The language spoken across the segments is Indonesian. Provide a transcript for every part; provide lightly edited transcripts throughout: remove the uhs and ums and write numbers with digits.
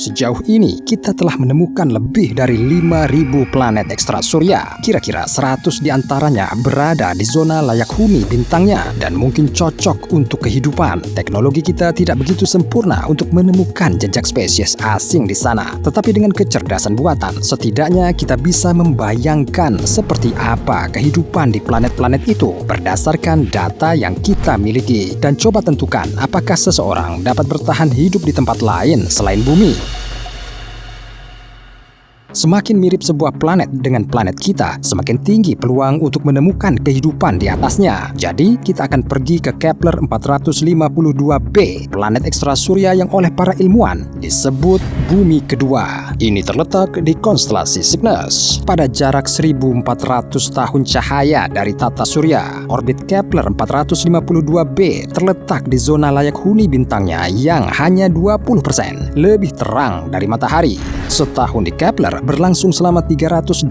Sejauh ini, kita telah menemukan lebih dari 5.000 planet ekstra surya. Kira-kira 100 diantaranya berada di zona layak huni bintangnya dan mungkin cocok untuk kehidupan. Teknologi kita tidak begitu sempurna untuk menemukan jejak spesies asing di sana. Tetapi dengan kecerdasan buatan, setidaknya kita bisa membayangkan seperti apa kehidupan di planet-planet itu berdasarkan data yang kita miliki. Dan coba tentukan apakah seseorang dapat bertahan hidup di tempat lain selain bumi. Semakin mirip sebuah planet dengan planet kita, semakin tinggi peluang untuk menemukan kehidupan di atasnya. Jadi, kita akan pergi ke Kepler 452b, planet ekstra surya yang oleh para ilmuwan disebut Bumi Kedua. Ini terletak di konstelasi Cygnus, pada jarak 1.400 tahun cahaya dari tata surya. Orbit Kepler 452b terletak di zona layak huni bintangnya yang hanya 20% lebih terang dari matahari. Setahun di Kepler berlangsung selama 385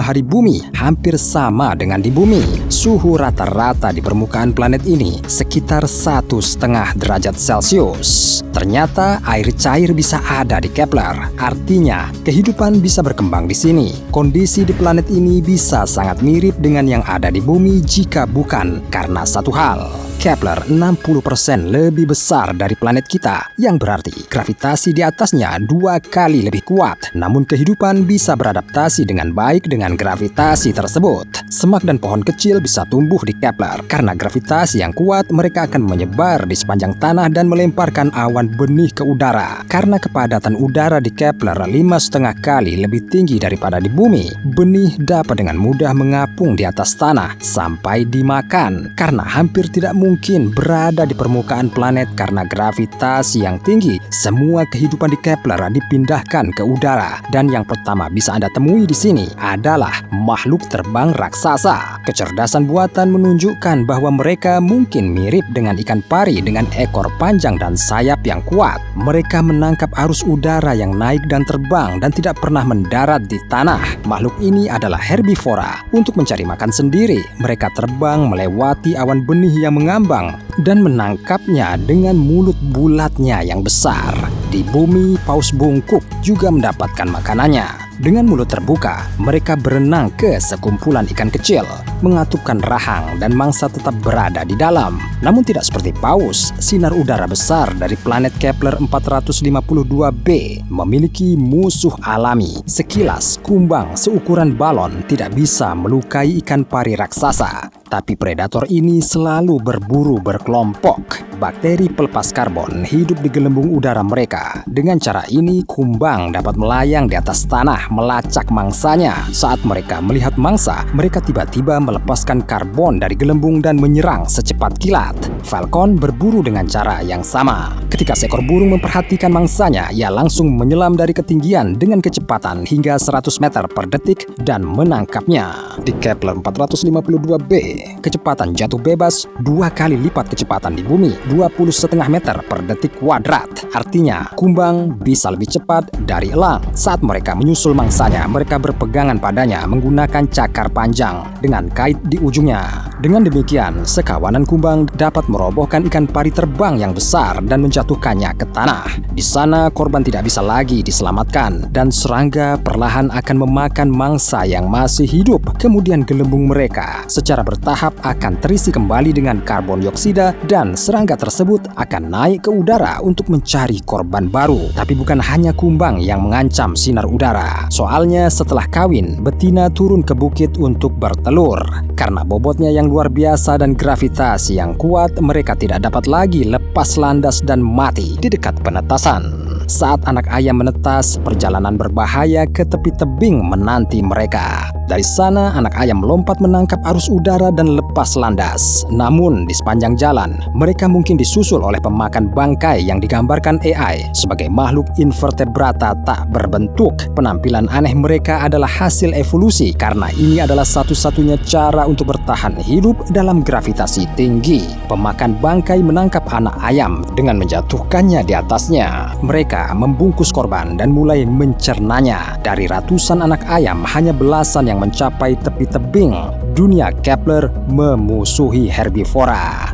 hari bumi, hampir sama dengan di bumi. Suhu rata-rata di permukaan planet ini sekitar 1,5 derajat Celcius. Ternyata air cair bisa ada di Kepler. Artinya, kehidupan bisa berkembang di sini. Kondisi di planet ini bisa sangat mirip dengan yang ada di bumi jika bukan karena satu hal. Kepler 60% lebih besar dari planet kita, yang berarti gravitasi di atasnya 2 kali lebih kuat. Namun kehidupan bisa beradaptasi dengan baik dengan gravitasi tersebut. Semak dan pohon kecil bisa tumbuh di Kepler. Karena gravitasi yang kuat, mereka akan menyebar di sepanjang tanah dan melemparkan awan benih ke udara. Karena kepadatan udara di Kepler 5,5 kali lebih tinggi daripada di bumi, benih dapat dengan mudah mengapung di atas tanah sampai dimakan. Karena hampir tidak mungkin berada di permukaan planet karena gravitasi yang tinggi, semua kehidupan di Kepler dipindahkan ke udara. Dan yang pertama bisa Anda temui di sini adalah makhluk terbang raksasa. Kecerdasan buatan menunjukkan bahwa mereka mungkin mirip dengan ikan pari dengan ekor panjang dan sayap yang kuat. Mereka menangkap arus udara yang naik dan terbang dan tidak pernah mendarat di tanah. Makhluk ini adalah herbivora. Untuk mencari makan sendiri, mereka terbang melewati awan benih yang mengambang dan menangkapnya dengan mulut bulatnya yang besar. Di bumi, paus bungkuk juga mendapatkan makanannya. Dengan mulut terbuka, mereka berenang ke sekumpulan ikan kecil, mengatupkan rahang dan mangsa tetap berada di dalam. Namun tidak seperti paus, sinar udara besar dari planet Kepler 452b memiliki musuh alami. Sekilas, kumbang seukuran balon tidak bisa melukai ikan pari raksasa. Tapi predator ini selalu berburu berkelompok. Bakteri pelepas karbon hidup di gelembung udara mereka. Dengan cara ini, kumbang dapat melayang di atas tanah melacak mangsanya. Saat mereka melihat mangsa, mereka tiba-tiba melepaskan karbon dari gelembung dan menyerang secepat kilat. Falcon berburu dengan cara yang sama. Ketika seekor burung memperhatikan mangsanya, ia langsung menyelam dari ketinggian dengan kecepatan hingga 100 meter per detik dan menangkapnya. Di Kepler 452b, kecepatan jatuh bebas 2 kali lipat kecepatan di bumi, 20,5 meter per detik kuadrat. Artinya, kumbang bisa lebih cepat dari elang. Saat mereka menyusul mangsanya, mereka berpegangan padanya menggunakan cakar panjang dengan kait di ujungnya. Dengan demikian, sekawanan kumbang dapat merobohkan ikan pari terbang yang besar dan menjatuhkannya ke tanah. Di sana, korban tidak bisa lagi diselamatkan dan serangga perlahan akan memakan mangsa yang masih hidup. Kemudian gelembung mereka secara bertahap akan terisi kembali dengan karbon dioksida dan serangga tersebut akan naik ke udara untuk mencari korban baru. Tapi bukan hanya kumbang yang mengancam sinar udara. Soalnya setelah kawin, betina turun ke bukit untuk bertelur. Karena bobotnya yang luar biasa dan gravitasi yang kuat, mereka tidak dapat lagi lepas landas dan mati di dekat penetasan. Saat anak ayam menetas, perjalanan berbahaya ke tepi tebing menanti mereka. Dari sana, anak ayam melompat menangkap arus udara dan lepas landas. Namun, di sepanjang jalan, mereka mungkin disusul oleh pemakan bangkai yang digambarkan AI sebagai makhluk invertebrata tak berbentuk. Penampilan aneh mereka adalah hasil evolusi karena ini adalah satu-satunya cara untuk bertahan hidup dalam gravitasi tinggi. Pemakan bangkai menangkap anak ayam dengan menjatuhkannya di atasnya. Mereka membungkus korban dan mulai mencernanya. Dari ratusan anak ayam, hanya belasan yang mencapai tepi tebing. Dunia Kepler memusuhi herbivora.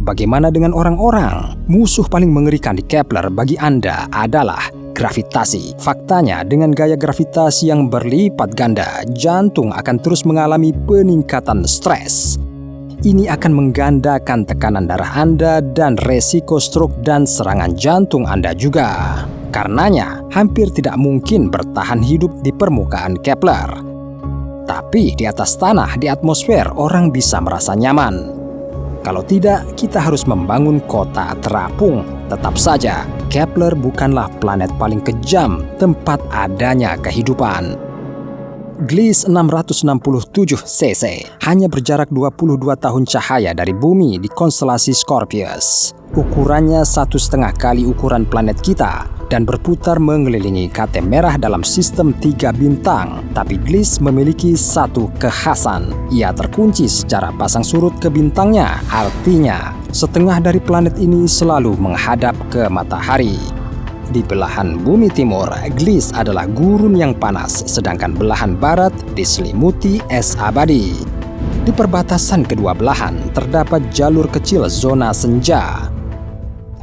bagaimana dengan orang-orang? Musuh paling mengerikan di Kepler bagi Anda adalah gravitasi. Faktanya, dengan gaya gravitasi yang berlipat ganda, jantung akan terus mengalami peningkatan stres. Ini akan menggandakan tekanan darah Anda dan resiko stroke dan serangan jantung Anda juga. Karenanya, hampir tidak mungkin bertahan hidup di permukaan Kepler. Tapi di atas tanah, di atmosfer, orang bisa merasa nyaman. Kalau tidak, kita harus membangun kota terapung. Tetap saja, Kepler bukanlah planet paling kejam tempat adanya kehidupan. Gliese 667 cc hanya berjarak 22 tahun cahaya dari bumi di konstelasi Scorpius. Ukurannya 1,5 kali ukuran planet kita dan berputar mengelilingi KT merah dalam sistem 3 bintang. Tapi Gliese memiliki satu kekhasan. Ia terkunci secara pasang surut ke bintangnya. Artinya, setengah dari planet ini selalu menghadap ke matahari. Di belahan bumi timur, Gliese adalah gurun yang panas, sedangkan belahan barat diselimuti es abadi. Di perbatasan kedua belahan, terdapat jalur kecil zona senja.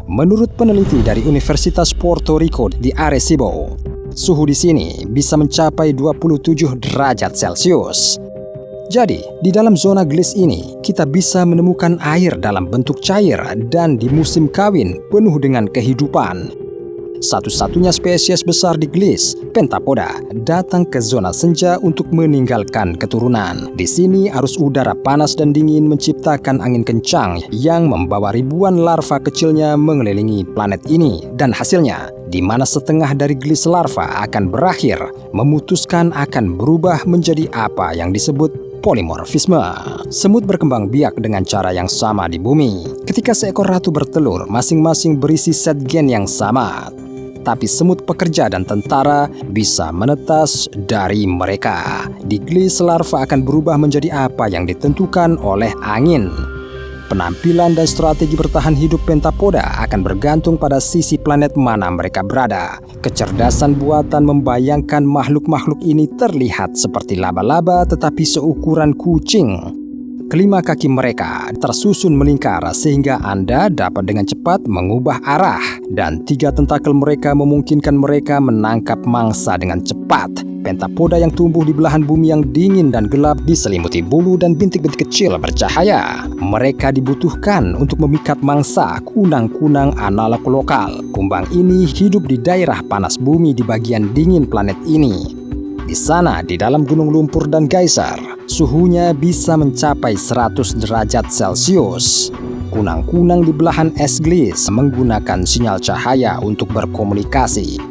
Menurut peneliti dari Universitas Puerto Rico di Arecibo, suhu di sini bisa mencapai 27 derajat Celcius. Jadi, di dalam zona Gliese ini, kita bisa menemukan air dalam bentuk cair dan di musim kawin penuh dengan kehidupan. Satu-satunya spesies besar di Gliese, Pentapoda, datang ke zona senja untuk meninggalkan keturunan. Di sini arus udara panas dan dingin menciptakan angin kencang yang membawa ribuan larva kecilnya mengelilingi planet ini. Dan hasilnya, di mana setengah dari Gliese larva akan berakhir, memutuskan akan berubah menjadi apa yang disebut polimorfisme. Semut berkembang biak dengan cara yang sama di bumi. Ketika seekor ratu bertelur, masing-masing berisi set gen yang sama. Tapi semut pekerja dan tentara bisa menetas dari mereka. Di Gliese, larva akan berubah menjadi apa yang ditentukan oleh angin. Penampilan dan strategi bertahan hidup Pentapoda akan bergantung pada sisi planet mana mereka berada. Kecerdasan buatan membayangkan makhluk-makhluk ini terlihat seperti laba-laba tetapi seukuran kucing. Kelima kaki mereka tersusun melingkar sehingga Anda dapat dengan cepat mengubah arah. Dan 3 tentakel mereka memungkinkan mereka menangkap mangsa dengan cepat. Pentapoda yang tumbuh di belahan bumi yang dingin dan gelap diselimuti bulu dan bintik-bintik kecil bercahaya. Mereka dibutuhkan untuk memikat mangsa kunang-kunang analog lokal. Kumbang ini hidup di daerah panas bumi di bagian dingin planet ini. Di sana, di dalam gunung lumpur dan geyser, suhunya bisa mencapai 100 derajat Celcius. Kunang-kunang di belahan es Gliese menggunakan sinyal cahaya untuk berkomunikasi.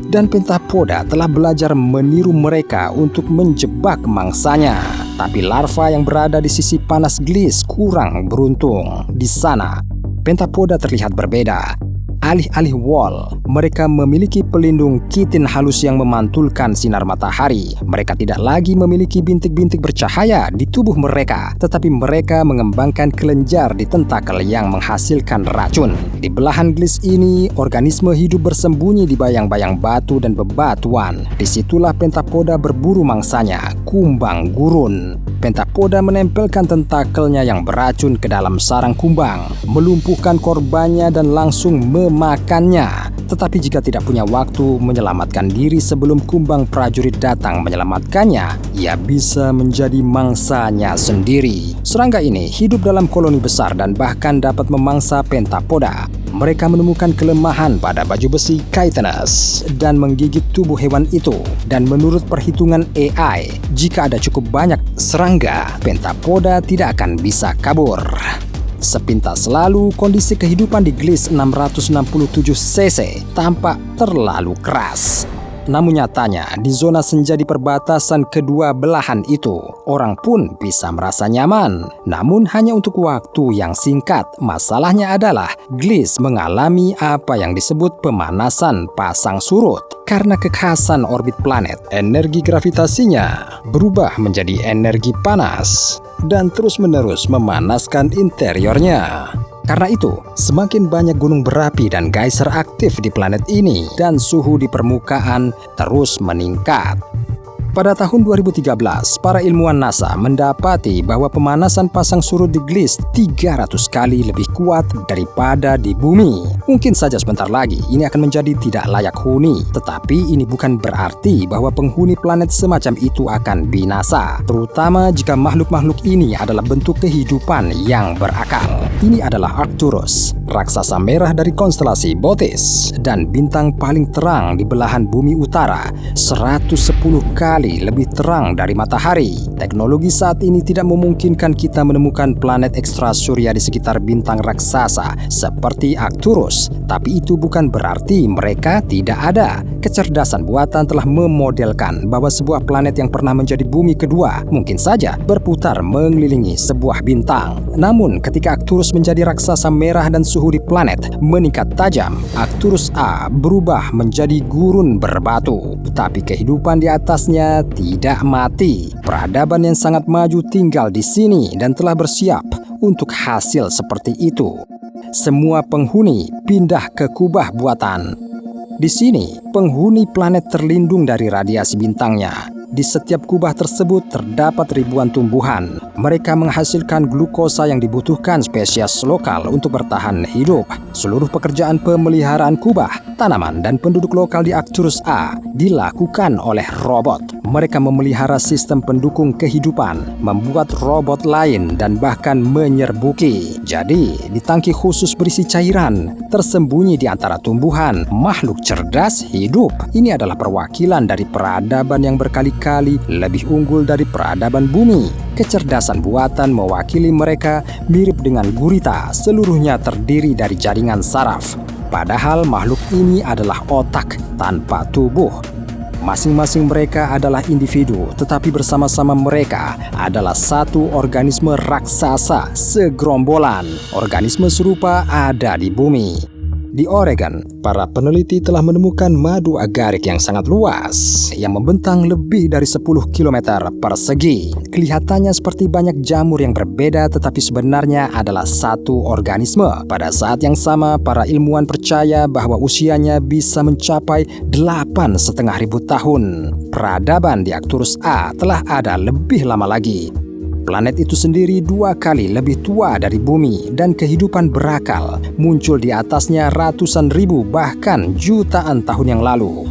Dan Pentapoda telah belajar meniru mereka untuk menjebak mangsanya. Tapi larva yang berada di sisi panas Gliese kurang beruntung. Di sana, Pentapoda terlihat berbeda. Alih-alih wol, mereka memiliki pelindung kitin halus yang memantulkan sinar matahari. Mereka tidak lagi memiliki bintik-bintik bercahaya di tubuh mereka, tetapi mereka mengembangkan kelenjar di tentakel yang menghasilkan racun. Di belahan Gliese ini, organisme hidup bersembunyi di bayang-bayang batu dan bebatuan. Disitulah Pentapoda berburu mangsanya, kumbang gurun. Pentapoda menempelkan tentakelnya yang beracun ke dalam sarang kumbang, melumpuhkan korbannya dan langsung memakannya. Tetapi jika tidak punya waktu menyelamatkan diri sebelum kumbang prajurit datang menyelamatkannya, ia bisa menjadi mangsanya sendiri. Serangga ini hidup dalam koloni besar dan bahkan dapat memangsa Pentapoda. Mereka menemukan kelemahan pada baju besi chitinous dan menggigit tubuh hewan itu. Dan menurut perhitungan AI, jika ada cukup banyak serangga, Pentapoda tidak akan bisa kabur. Sepintas lalu, kondisi kehidupan di Gliese 667 cc tampak terlalu keras. Namun nyatanya, di zona senja di perbatasan kedua belahan itu, orang pun bisa merasa nyaman. Namun hanya untuk waktu yang singkat. Masalahnya adalah Gliese mengalami apa yang disebut pemanasan pasang surut. Karena kekhasan orbit planet, energi gravitasinya berubah menjadi energi panas dan terus-menerus memanaskan interiornya. Karena itu, semakin banyak gunung berapi dan geyser aktif di planet ini dan suhu di permukaan terus meningkat. Pada tahun 2013, para ilmuwan NASA mendapati bahwa pemanasan pasang surut di Gliese 300 kali lebih kuat daripada di bumi. Mungkin saja sebentar lagi ini akan menjadi tidak layak huni, tetapi ini bukan berarti bahwa penghuni planet semacam itu akan binasa, terutama jika makhluk-makhluk ini adalah bentuk kehidupan yang berakal. Ini adalah Arcturus, raksasa merah dari konstelasi Bootes dan bintang paling terang di belahan bumi utara, 110 kali lebih terang dari matahari. Teknologi saat ini tidak memungkinkan kita menemukan planet ekstrasurya di sekitar bintang raksasa seperti Arcturus, tapi itu bukan berarti mereka tidak ada. Kecerdasan buatan telah memodelkan bahwa sebuah planet yang pernah menjadi bumi kedua mungkin saja berputar mengelilingi sebuah bintang. Namun ketika Arcturus menjadi raksasa merah dan suhu di planet meningkat tajam, Arcturus A berubah menjadi gurun berbatu, tapi kehidupan di atasnya tidak mati. Peradaban yang sangat maju tinggal di sini dan telah bersiap untuk hasil seperti itu. Semua penghuni pindah ke kubah buatan. Di sini, penghuni planet terlindung dari radiasi bintangnya. Di setiap kubah tersebut terdapat ribuan tumbuhan. Mereka menghasilkan glukosa yang dibutuhkan spesies lokal untuk bertahan hidup. Seluruh pekerjaan pemeliharaan kubah, tanaman, dan penduduk lokal di Arcturus A dilakukan oleh robot. Mereka memelihara sistem pendukung kehidupan, membuat robot lain, dan bahkan menyerbuki. Jadi, di tangki khusus berisi cairan, tersembunyi di antara tumbuhan, makhluk cerdas hidup. Ini adalah perwakilan dari peradaban yang berkali-kali lebih unggul dari peradaban bumi. Kecerdasan buatan mewakili mereka mirip dengan gurita, seluruhnya terdiri dari jaringan saraf. Padahal makhluk ini adalah otak tanpa tubuh. Masing-masing mereka adalah individu, tetapi bersama-sama mereka adalah satu organisme raksasa segerombolan. Organisme serupa ada di bumi. Di Oregon, para peneliti telah menemukan madu agarik yang sangat luas, yang membentang lebih dari 10 km persegi. Kelihatannya seperti banyak jamur yang berbeda, tetapi sebenarnya adalah satu organisme. Pada saat yang sama, para ilmuwan percaya bahwa usianya bisa mencapai 8.500 tahun. Peradaban di Arcturus A telah ada lebih lama lagi. Planet itu sendiri 2 kali lebih tua dari bumi dan kehidupan berakal muncul di atasnya ratusan ribu bahkan jutaan tahun yang lalu.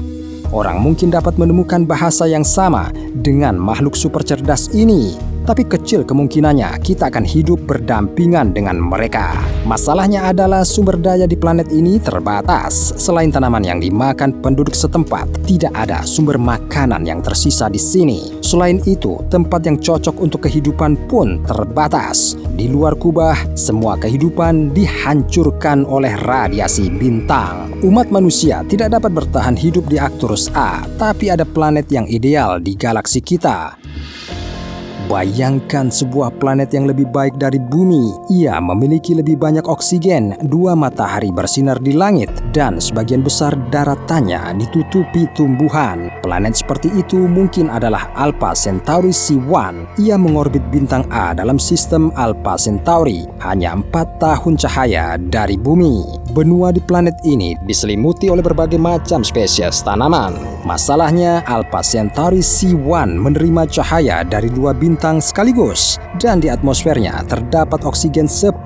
Orang mungkin dapat menemukan bahasa yang sama dengan makhluk super cerdas ini, tapi kecil kemungkinannya kita akan hidup berdampingan dengan mereka. Masalahnya adalah sumber daya di planet ini terbatas. Selain tanaman yang dimakan penduduk setempat, tidak ada sumber makanan yang tersisa di sini. Selain itu, tempat yang cocok untuk kehidupan pun terbatas. Di luar kubah, semua kehidupan dihancurkan oleh radiasi bintang. Umat manusia tidak dapat bertahan hidup di Arcturus A, tapi ada planet yang ideal di galaksi kita. Bayangkan sebuah planet yang lebih baik dari bumi. Ia memiliki lebih banyak oksigen, 2 matahari bersinar di langit, dan sebagian besar daratannya ditutupi tumbuhan. Planet seperti itu mungkin adalah Alpha Centauri C1. Ia mengorbit bintang A dalam sistem Alpha Centauri, hanya 4 tahun cahaya dari bumi. Benua di planet ini diselimuti oleh berbagai macam spesies tanaman. Masalahnya, Alpha Centauri C1 menerima cahaya dari 2 bintang sekaligus, dan di atmosfernya terdapat oksigen 10%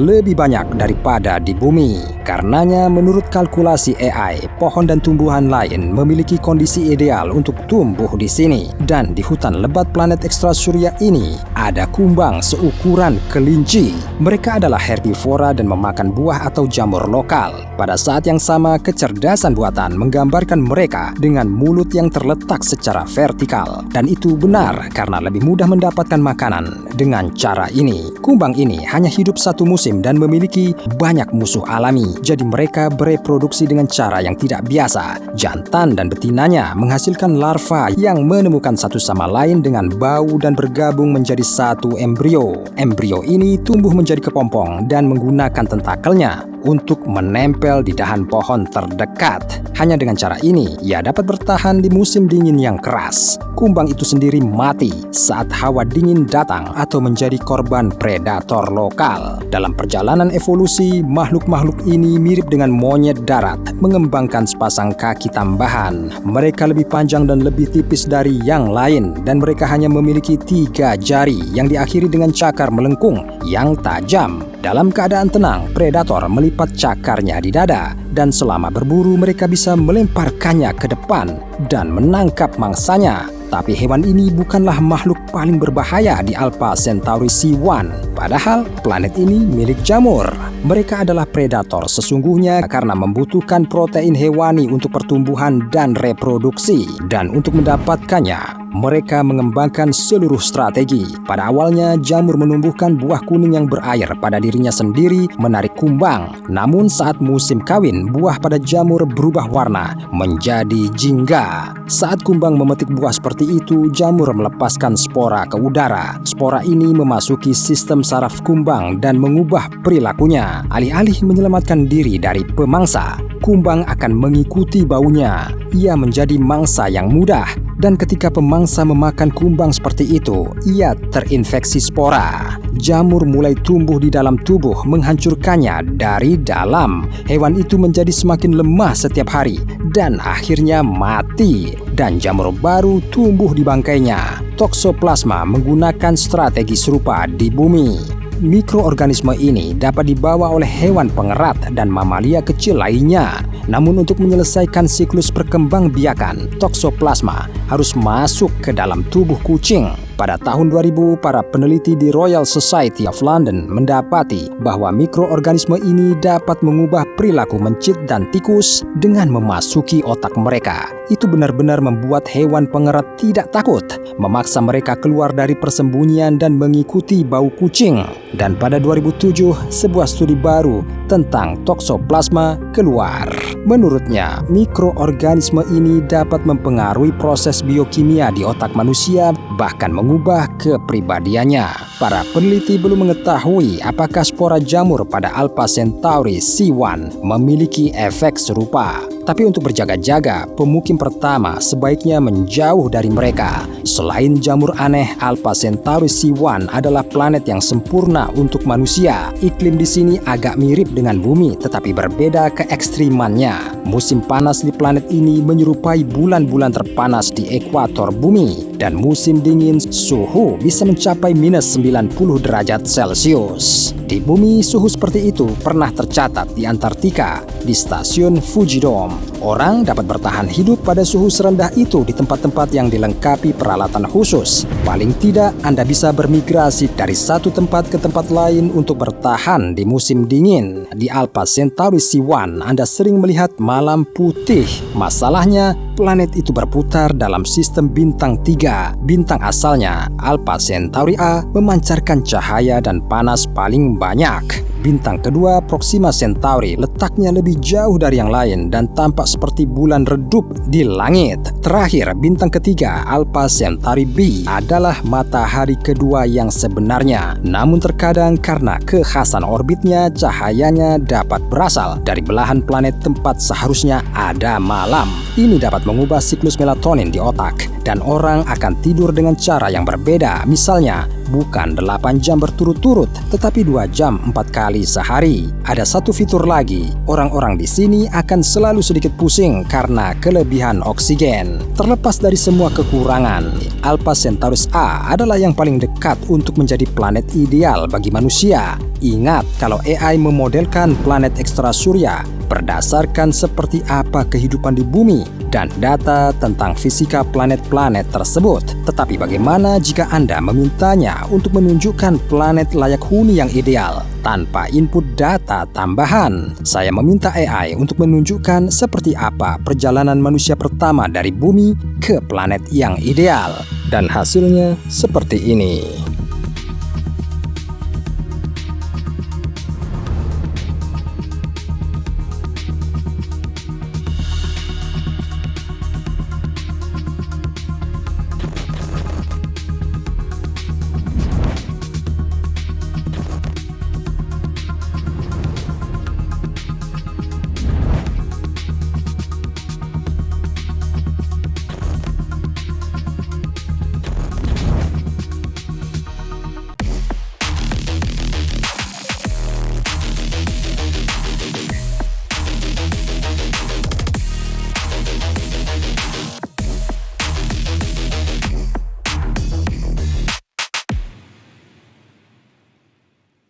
lebih banyak daripada di bumi. Karenanya, menurut kalkulasi AI, pohon dan tumbuhan lain memiliki kondisi ideal untuk tumbuh di sini. Dan di hutan lebat planet ekstrasurya ini, ada kumbang seukuran kelinci. Mereka adalah herbivora dan memakan buah atau jamur lokal. Pada saat yang sama, kecerdasan buatan menggambarkan mereka dengan mulut yang terletak secara vertikal. Dan itu benar karena lebih mudah mendapatkan makanan dengan cara ini. Kumbang ini hanya hidup 1 musim dan memiliki banyak musuh alami. Jadi mereka bereproduksi dengan cara yang tidak biasa. Jantan dan betinanya menghasilkan larva yang menemukan satu sama lain dengan bau dan bergabung menjadi satu embrio. Embrio ini tumbuh menjadi kepompong dan menggunakan tentakelnya untuk menempel di dahan pohon terdekat. Hanya dengan cara ini, ia dapat bertahan di musim dingin yang keras. Kumbang itu sendiri mati saat hawa dingin datang atau menjadi korban predator lokal. Dalam perjalanan evolusi, makhluk-makhluk ini mirip dengan monyet darat, mengembangkan sepasang kaki tambahan. Mereka lebih panjang dan lebih tipis dari yang lain, dan mereka hanya memiliki 3 jari yang diakhiri dengan cakar melengkung yang tajam. Dalam keadaan tenang, predator melipat cakarnya di dada, dan selama berburu mereka bisa melemparkannya ke depan dan menangkap mangsanya. Tapi hewan ini bukanlah makhluk paling berbahaya di Alpha Centauri C1. Padahal planet ini milik jamur. Mereka adalah predator sesungguhnya karena membutuhkan protein hewani untuk pertumbuhan dan reproduksi. Dan untuk mendapatkannya, mereka mengembangkan seluruh strategi. Pada awalnya, jamur menumbuhkan buah kuning yang berair pada dirinya sendiri, menarik kumbang. Namun saat musim kawin, buah pada jamur berubah warna menjadi jingga. Saat kumbang memetik buah seperti itu, jamur melepaskan spora ke udara. Spora ini memasuki sistem saraf kumbang dan mengubah perilakunya. Alih-alih menyelamatkan diri dari pemangsa, kumbang akan mengikuti baunya. Ia menjadi mangsa yang mudah, dan ketika pemangsa memakan kumbang seperti itu, ia terinfeksi spora. Jamur mulai tumbuh di dalam tubuh, menghancurkannya dari dalam. Hewan itu menjadi semakin lemah setiap hari dan akhirnya mati, dan jamur baru tumbuh di bangkainya. Toxoplasma menggunakan strategi serupa di bumi. Mikroorganisme ini dapat dibawa oleh hewan pengerat dan mamalia kecil lainnya. Namun untuk menyelesaikan siklus perkembangbiakan, Toxoplasma harus masuk ke dalam tubuh kucing. Pada tahun 2000, para peneliti di Royal Society of London mendapati bahwa mikroorganisme ini dapat mengubah perilaku mencit dan tikus dengan memasuki otak mereka. Itu benar-benar membuat hewan pengerat tidak takut, memaksa mereka keluar dari persembunyian dan mengikuti bau kucing. Dan pada 2007, sebuah studi baru tentang Toxoplasma keluar. Menurutnya, mikroorganisme ini dapat mempengaruhi proses biokimia di otak manusia, bahkan mengubah kepribadiannya. Para peneliti belum mengetahui apakah spora jamur pada Alpha Centauri C1 memiliki efek serupa. Tapi untuk berjaga-jaga, pemukim pertama sebaiknya menjauh dari mereka. Selain jamur aneh, Alpha Centauri C1 adalah planet yang sempurna untuk manusia. Iklim di sini agak mirip dengan bumi, tetapi berbeda keekstrimannya. Musim panas di planet ini menyerupai bulan-bulan terpanas di ekuator bumi. Dan musim dingin, suhu bisa mencapai minus 90 derajat Celcius. Di bumi, suhu seperti itu pernah tercatat di Antartika, di stasiun Fujidome. Orang dapat bertahan hidup pada suhu serendah itu di tempat-tempat yang dilengkapi peralatan khusus. Paling tidak, Anda bisa bermigrasi dari satu tempat ke tempat lain untuk bertahan di musim dingin. Di Alpha Centauri C1, Anda sering melihat malam putih. Masalahnya, planet itu berputar dalam sistem bintang 3. Bintang asalnya, Alpha Centauri A, memancarkan cahaya dan panas paling banyak. Bintang kedua, Proxima Centauri, letaknya lebih jauh dari yang lain dan tampak seperti bulan redup di langit. Terakhir, bintang ketiga, Alpha Centauri B, adalah matahari kedua yang sebenarnya. Namun terkadang karena kekhasan orbitnya, cahayanya dapat berasal dari belahan planet tempat seharusnya ada malam. Ini dapat mengubah siklus melatonin di otak, dan orang akan tidur dengan cara yang berbeda. Misalnya, bukan 8 jam berturut-turut, tetapi 2 jam 4 kali sehari. Ada satu fitur lagi, orang-orang di sini akan selalu sedikit pusing karena kelebihan oksigen. Terlepas dari semua kekurangan, Alpha Centauri A adalah yang paling dekat untuk menjadi planet ideal bagi manusia. Ingat, kalau AI memodelkan planet ekstrasurya berdasarkan seperti apa kehidupan di bumi dan data tentang fisika planet-planet tersebut. Tetapi bagaimana jika Anda memintanya untuk menunjukkan planet layak huni yang ideal tanpa input data tambahan? Saya meminta AI untuk menunjukkan seperti apa perjalanan manusia pertama dari bumi ke planet yang ideal. Dan hasilnya seperti ini.